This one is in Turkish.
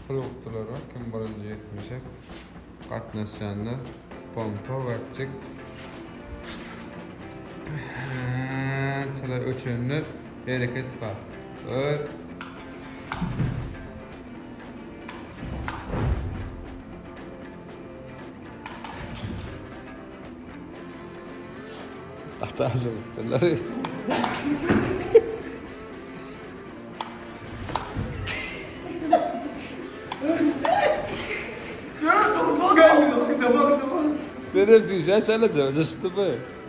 Produktlary kim birinci etmişek qatnaşanlar pompa vakçık çala öçünler hareket var. Atacağım. Bunları Gel, tamam. ne yapıyorsun? Çalacağım. Just be.